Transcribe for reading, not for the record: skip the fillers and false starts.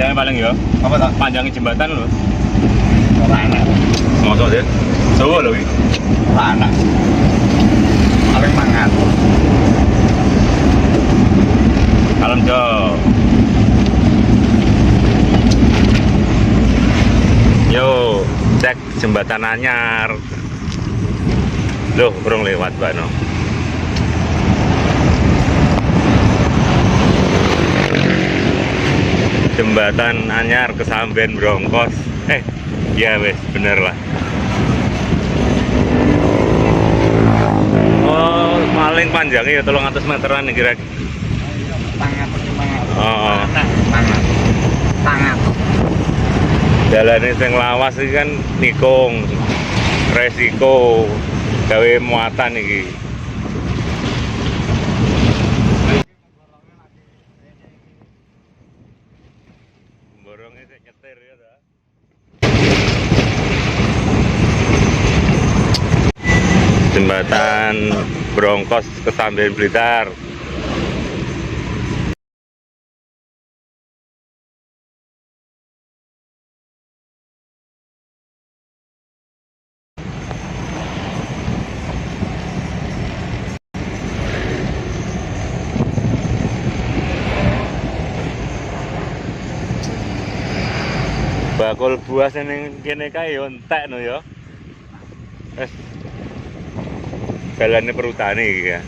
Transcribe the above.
panjangnya paling ya. Apa tak? Panjangnya jembatan lho. Ora enak. Mosok sih. Jawa lho iki. Ora enak. Paling mangan. Kalem Jo. Yo, cek jembatan anyar. Loh, burung lewat Mbak No. Jembatan anyar Kesamben Brongkos. Ya wes, bener lah. Oh, paling panjangnya ya 300 meteran nih kira-kira. Tangan perkembangan. Oh, Tangan. jalan sing lawas iki kan nikung. Resiko gawe muatan iki. Borongnya sik nyetir ya ta. Jembatan Brongkos Kesamben Blitar. Bakul buah ning kene kae yo entek no ya. Wes. Dalane perutane iki ya.